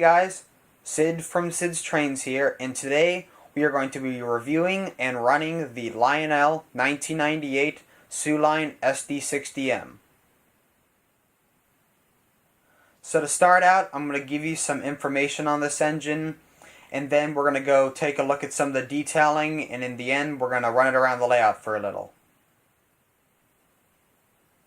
guys, Sid from Sid's Trains here, and today we are going to be reviewing and running the Lionel 1998 Line SD60M. So to start out, I'm going to give you some information on this engine, and then we're going to go take a look at some of the detailing, and in the end we're going to run it around the layout for a little.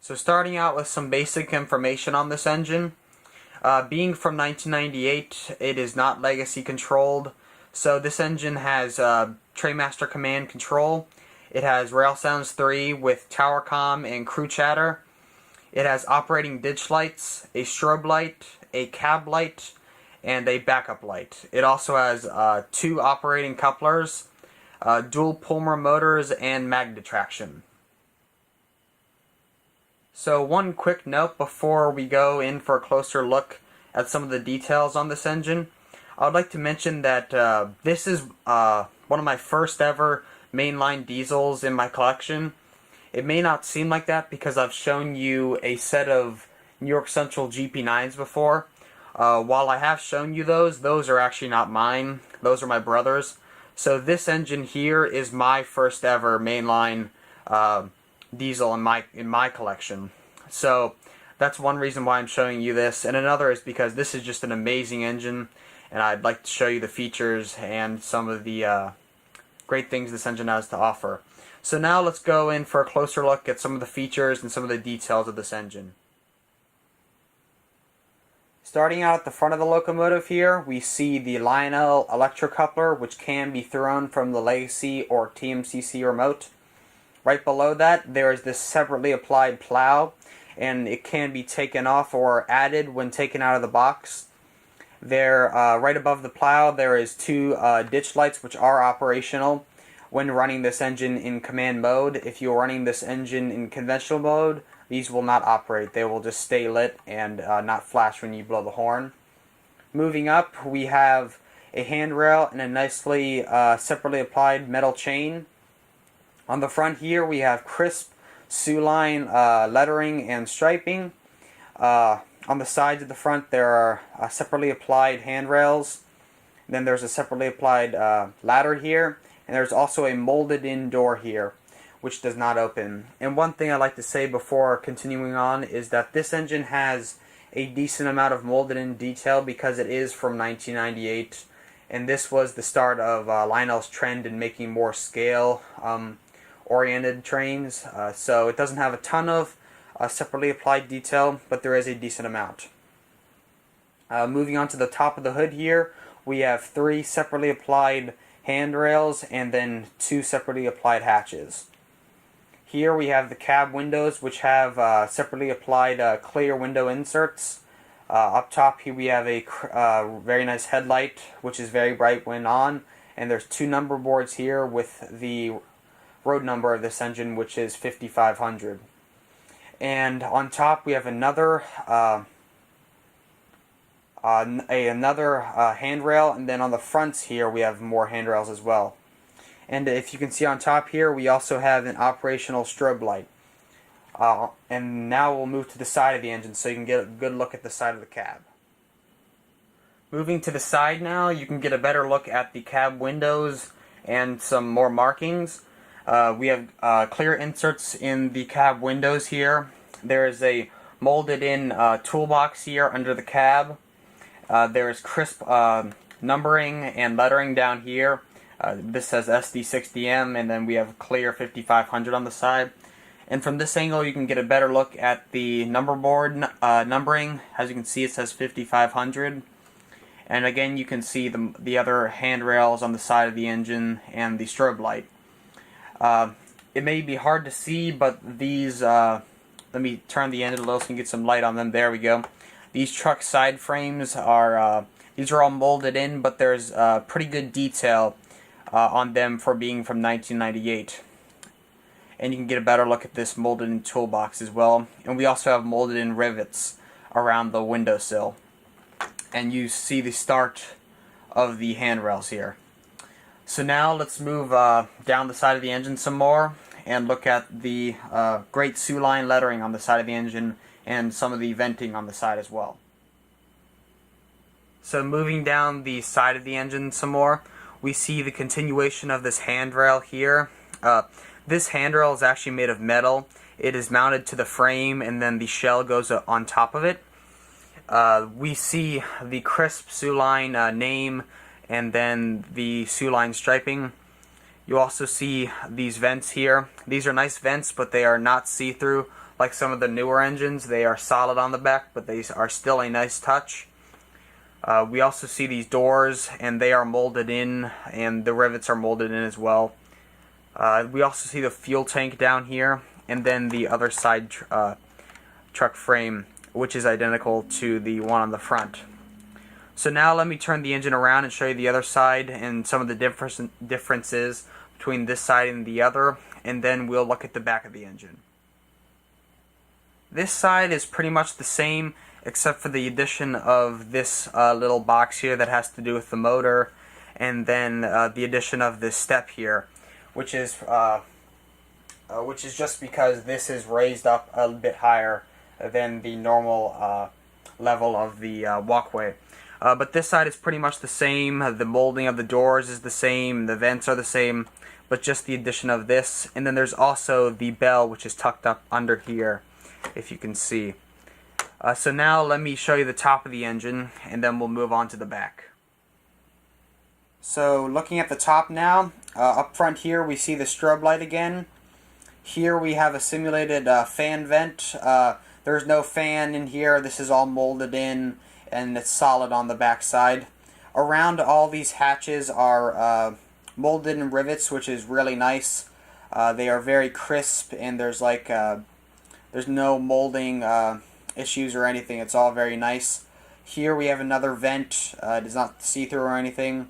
So starting out with some basic information on this engine. Being from 1998, it is not legacy controlled, so this engine has Trainmaster Command control. It has Rail Sounds 3 with Tower Comm and Crew Chatter. It has operating ditch lights, a strobe light, a cab light, and a backup light. It also has 2 operating couplers, dual Pulmer motors, and magnet traction. So one quick note before we go in for a closer look at some of the details on this engine. I would like to mention that this is one of my first ever mainline diesels in my collection. It may not seem like that because I've shown you a set of New York Central GP9s before. While I have shown you those are actually not mine. Those are my brother's. So this engine here is my first ever mainline diesel in my collection. So that's one reason why I'm showing you this, and another is because this is just an amazing engine, and I'd like to show you the features and some of the great things this engine has to offer. So now let's go in for a closer look at some of the features and some of the details of this engine. Starting out at the front of the locomotive here, we see the Lionel electrocoupler, which can be thrown from the Legacy or TMCC remote. Right below that, there is this separately applied plow, and it can be taken off or added when taken out of the box. There, right above the plow, there is 2 ditch lights which are operational when running this engine in command mode. If you're running this engine in conventional mode, these will not operate. They will just stay lit and not flash when you blow the horn. Moving up, we have a handrail and a nicely separately applied metal chain. On the front here, we have crisp Line lettering and striping. On the sides of the front, there are separately applied handrails. Then there's a separately applied ladder here, and there's also a molded-in door here, which does not open. And one thing I'd like to say before continuing on is that this engine has a decent amount of molded-in detail because it is from 1998, and this was the start of Lionel's trend in making more scale oriented trains, so it doesn't have a ton of separately applied detail, but there is a decent amount. Moving on to the top of the hood here, we have 3 separately applied handrails and then 2 separately applied hatches. Here we have the cab windows, which have separately applied clear window inserts. Up top here we have a very nice headlight, which is very bright when on, and there's 2 number boards here with the road number of this engine, which is 5500. And on top we have another handrail, and then on the fronts here we have more handrails as well. And if you can see on top here, we also have an operational strobe light. And now we'll move to the side of the engine so you can get a good look at the side of the cab. Moving to the side now, you can get a better look at the cab windows and some more markings. We have clear inserts in the cab windows here. There is a molded-in toolbox here under the cab. There is crisp numbering and lettering down here. This says SD60M, and then we have clear 5500 on the side. And from this angle, you can get a better look at the number board numbering. As you can see, it says 5500. And again, you can see the other handrails on the side of the engine and the strobe light. It may be hard to see, but these, let me turn the end a little so you can get some light on them. There we go. These truck side frames are, these are all molded in, but there's pretty good detail on them for being from 1998. And you can get a better look at this molded in toolbox as well. And we also have molded in rivets around the windowsill. And you see the start of the handrails here. So now let's move down the side of the engine some more and look at the great Line lettering on the side of the engine and some of the venting on the side as well. So moving down the side of the engine some more, we see the continuation of this handrail here. This handrail is actually made of metal. It is mounted to the frame, and then the shell goes on top of it. We see the crisp Sioux-Line name, and then the Sioux-Line striping. You also see these vents here. These are nice vents, but they are not see-through like some of the newer engines. They are solid on the back, but they are still a nice touch. We also see these doors, and they are molded in, and the rivets are molded in as well. We also see the fuel tank down here, and then the other side truck frame, which is identical to the one on the front. So now let me turn the engine around and show you the other side and some of the differences between this side and the other, and then we'll look at the back of the engine. This side is pretty much the same, except for the addition of this little box here that has to do with the motor, and then the addition of this step here, which is just because this is raised up a bit higher than the normal level of the walkway. But this side is pretty much the same. The molding of the doors is the same, the vents are the same, but just the addition of this. And then there's also the bell, which is tucked up under here, if you can see. So now let me show you the top of the engine, and then we'll move on to the back. So looking at the top now, up front here we see the strobe light again. Here we have a simulated fan vent. There's no fan in here. This is all molded in, and it's solid on the back side. Around all these hatches are molded in rivets, which is really nice. They are very crisp, and there's no molding issues or anything. It's all very nice. Here we have another vent. It is not see-through or anything.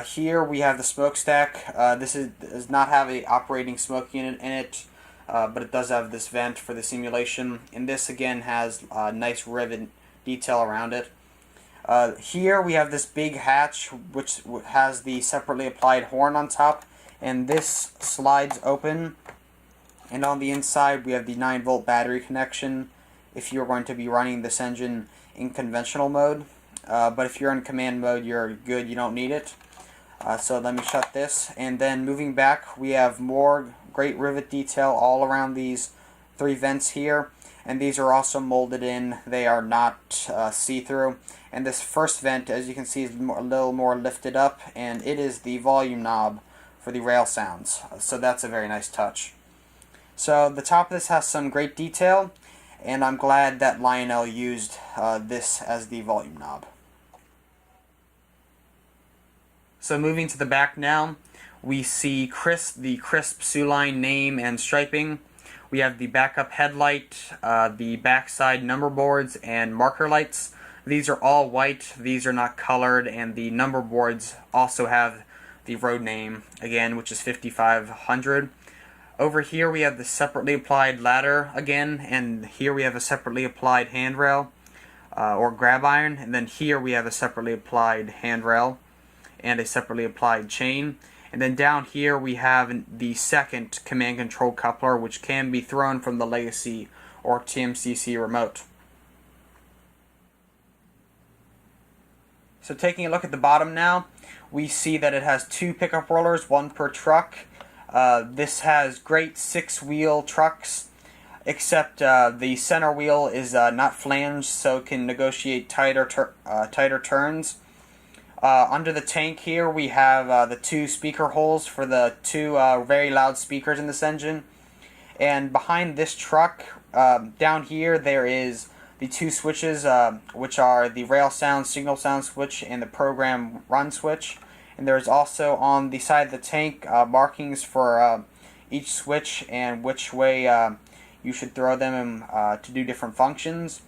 Here we have the smokestack. This does not have a operating smoke unit in it, but it does have this vent for the simulation. And this again has a nice rivet detail around it. Here we have this big hatch which has the separately applied horn on top, and this slides open. And on the inside we have the 9-volt battery connection if you're going to be running this engine in conventional mode. But if you're in command mode, you're good, you don't need it. So let me shut this, and then moving back we have more great rivet detail all around these 3 vents here, and these are also molded in. They are not see-through. And this first vent, as you can see, is a little more lifted up, and it is the volume knob for the rail sounds. So that's a very nice touch. So the top of this has some great detail, and I'm glad that Lionel used this as the volume knob. So moving to the back now, we see the crisp Sioux-Line name and striping. We have the backup headlight, the backside number boards, and marker lights. These are all white, these are not colored, and the number boards also have the road name, again, which is 5500. Over here we have the separately applied ladder again, and here we have a separately applied handrail, or grab iron, and then here we have a separately applied handrail and a separately applied chain. And then down here we have the second command control coupler, which can be thrown from the Legacy or TMCC remote. So taking a look at the bottom now, we see that it has 2 pickup rollers, 1 per truck. This has great 6-wheel trucks, except the center wheel is not flanged, so it can negotiate tighter turns. Under the tank here we have the 2 speaker holes for the 2 very loud speakers in this engine. And behind this truck, down here, there is the 2 switches, which are the rail sound signal sound switch and the program run switch. And there's also on the side of the tank markings for each switch and which way you should throw them to do different functions.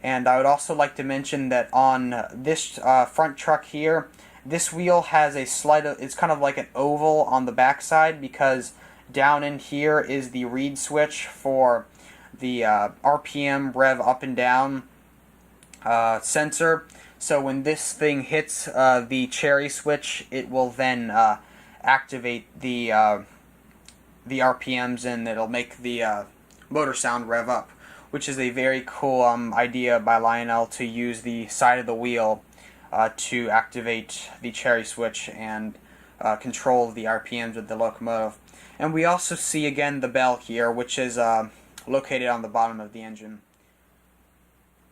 And I would also like to mention that on this front truck here, this wheel has a slight, it's kind of like an oval on the back side, because down in here is the reed switch for the RPM rev up and down sensor. So when this thing hits the cherry switch, it will then activate the RPMs, and it'll make the motor sound rev up, which is a very cool idea by Lionel to use the side of the wheel to activate the cherry switch and control the RPMs of the locomotive. And we also see again the bell here, which is located on the bottom of the engine.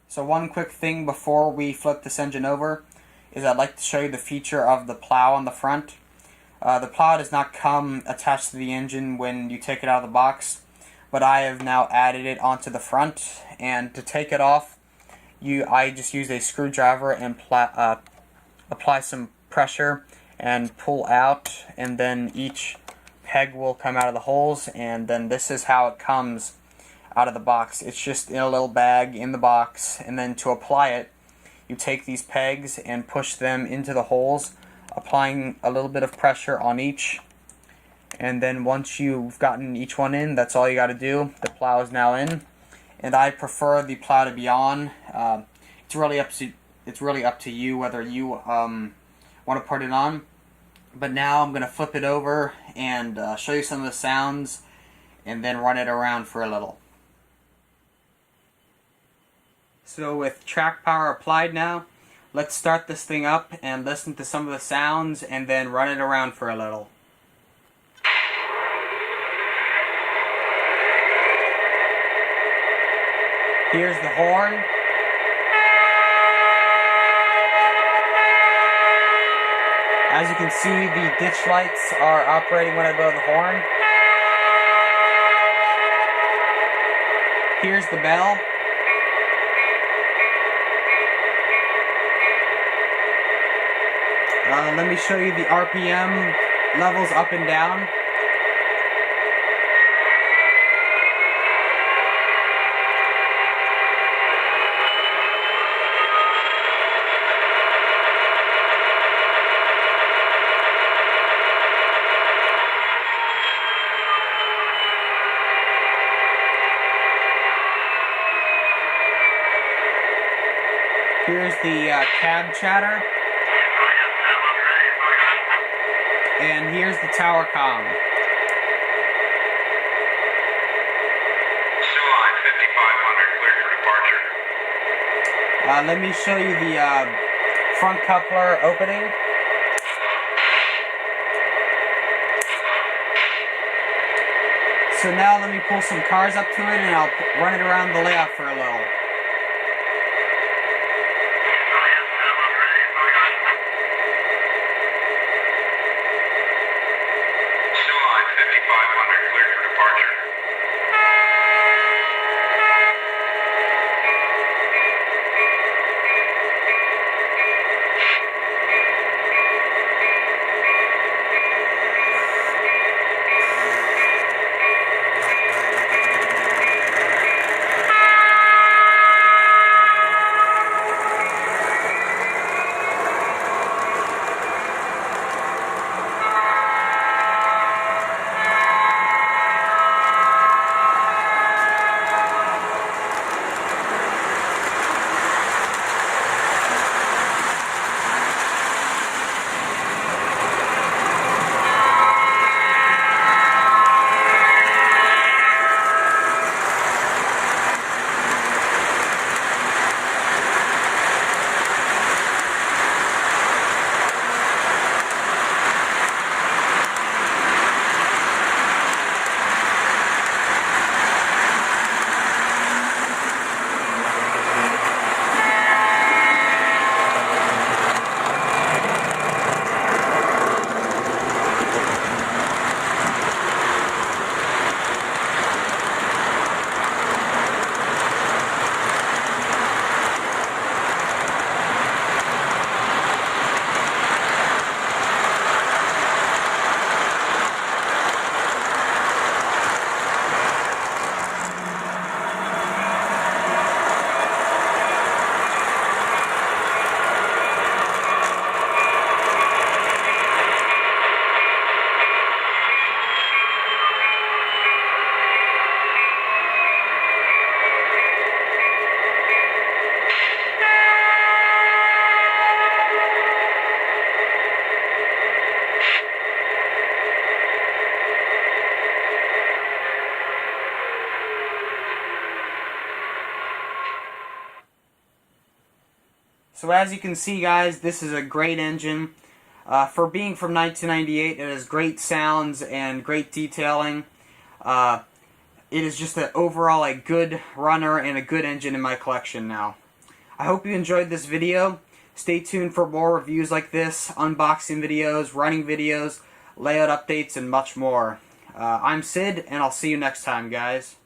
So one quick thing before we flip this engine over is I'd like to show you the feature of the plow on the front. The plow does not come attached to the engine when you take it out of the box, but I have now added it onto the front, and to take it off I just use a screwdriver and apply some pressure and pull out, and then each peg will come out of the holes, and then this is how it comes out of the box. It's just in a little bag in the box, and then to apply it, you take these pegs and push them into the holes, applying a little bit of pressure on each, and then once you've gotten each one in, that's all you got to do. The plow is now in, and I prefer the plow to be on. It's really up to you whether you want to put it on. But now I'm going to flip it over and show you some of the sounds, and then run it around for a little. So with track power applied now, let's start this thing up and listen to some of the sounds, and then run it around for a little. Here's the horn. As you can see, the ditch lights are operating when I blow the horn. Here's the bell. Let me show you the RPM levels up and down. Here's the cab chatter. And here's the tower comm. Line 5500 cleared for departure. Let me show you the front coupler opening. So now let me pull some cars up to it, and I'll run it around the layout for a little. So as you can see, guys, this is a great engine. For being from 1998, it has great sounds and great detailing. It is just overall a good runner and a good engine in my collection now. I hope you enjoyed this video. Stay tuned for more reviews like this, unboxing videos, running videos, layout updates, and much more. I'm Sid, and I'll see you next time, guys.